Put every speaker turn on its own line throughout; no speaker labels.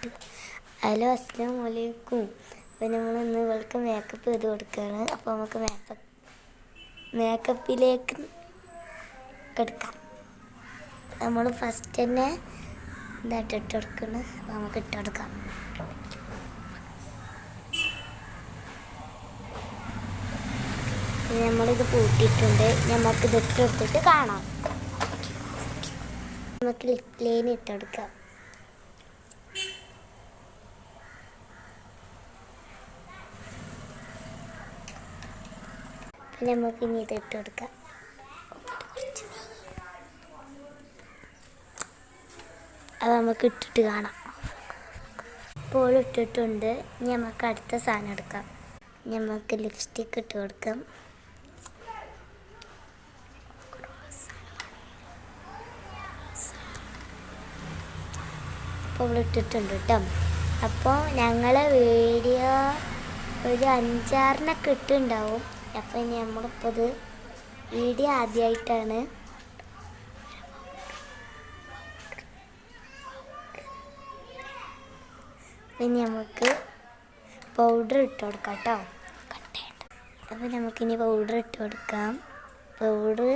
Hello, അസ്സലാമു അലൈക്കും. അപ്പോൾ നമ്മൾ ഇന്ന് ഇവൾക്ക് മേക്കപ്പ് ചെയ്ത് കൊടുക്കുകയാണ്. അപ്പോൾ നമുക്ക് മേക്കപ്പിലേക്ക് എടുക്കാം. നമ്മൾ ഫസ്റ്റ് തന്നെ ഇട്ട് കൊടുക്കണം. അപ്പോൾ നമുക്ക് ഇട്ട് കൊടുക്കാം. നമ്മളിത് കൂട്ടിയിട്ടുണ്ട്. നമുക്കിത് ഇട്ട് കൊടുത്തിട്ട് കാണാം. നമുക്ക് ലിപ് ലൈൻ ഇട്ട് കൊടുക്കാം. നമുക്ക് ഇനി ഇത് ഇട്ട് കൊടുക്കാം. അത് നമുക്ക് ഇട്ടിട്ട് കാണാം. ഇപ്പോൾ ഇട്ടിട്ടുണ്ട്. ഇനി നമുക്ക് അടുത്ത സാധനം എടുക്കാം. നമുക്ക് ലിപ്സ്റ്റിക്ക് ഇട്ട് കൊടുക്കാം. ഇപ്പോൾ ഇട്ടിട്ടുണ്ട് കേട്ടോ. അപ്പോൾ ഞങ്ങളെ വീഡിയോ ഒരു 5-6 ഇട്ടുണ്ടാവും. അപ്പോൾ ഇനി നമ്മളിപ്പോൾ ഇത് വീഡിയോ ആദ്യമായിട്ടാണ്. ഇനി നമുക്ക് പൗഡർ ഇട്ട് കൊടുക്കാം കേട്ടോ. അപ്പോൾ നമുക്കിനി പൗഡർ ഇട്ട് കൊടുക്കാം. പൗഡർ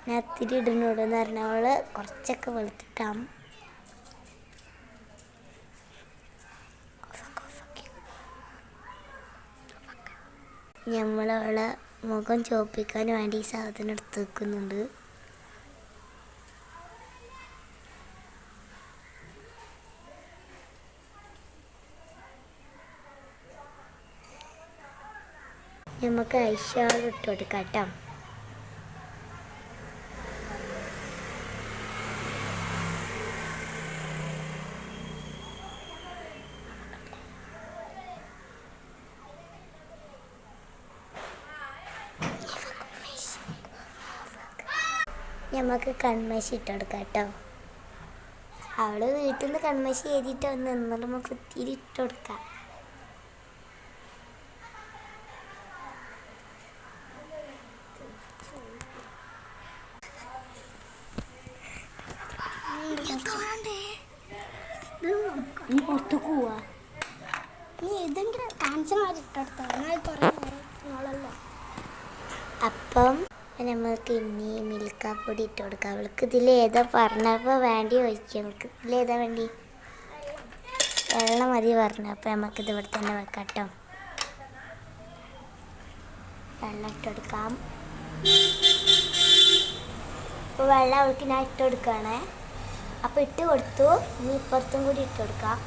ഞാൻ ഇത്തിരി ഇടുന്നുണ്ടെന്ന് പറഞ്ഞാൽ കുറച്ചൊക്കെ വെളുത്തിട്ടാം. നമ്മളവളെ മുഖം ചോപ്പിക്കാൻ വേണ്ടി ഈ സാധനം എടുത്ത് വെക്കുന്നുണ്ട്. നമുക്ക് ഐഷാഡോ ഇട്ട് കൊടുക്കാം കേട്ടോ. നമുക്ക് കൺമശി ഇട്ട് കൊടുക്കാം കേട്ടോ. അവള് വീട്ടിൽ നിന്ന് കൺമശി എഴുതിയിട്ട് വന്ന് എന്നാലും നമുക്ക് ഒത്തിരി ഇട്ട് കൊടുക്കാം. പുറത്തു പോവാ നീ ഏതെങ്കിലും അപ്പം നമുക്ക് ഇനി മിൽക്കാപ്പൊടി ഇട്ട് കൊടുക്കാം. അവൾക്ക് ഇതിലേതാ പറഞ്ഞപ്പോൾ വേണ്ടി ചോദിക്കും. അവൾക്ക് ഇതിലേതാ വേണ്ടി വെള്ളം മതി പറഞ്ഞു. അപ്പോൾ നമുക്കിത് ഇവിടെ തന്നെ വെക്കാം കേട്ടോ. വെള്ളം ഇട്ട് കൊടുക്കാം. അപ്പോൾ വെള്ളം അവൾക്ക് ഞാൻ ഇട്ട് കൊടുക്കുകയാണേ. അപ്പോൾ ഇട്ട് കൊടുത്തു. ഇനി ഇപ്പുറത്തും കൂടി ഇട്ട് കൊടുക്കാം.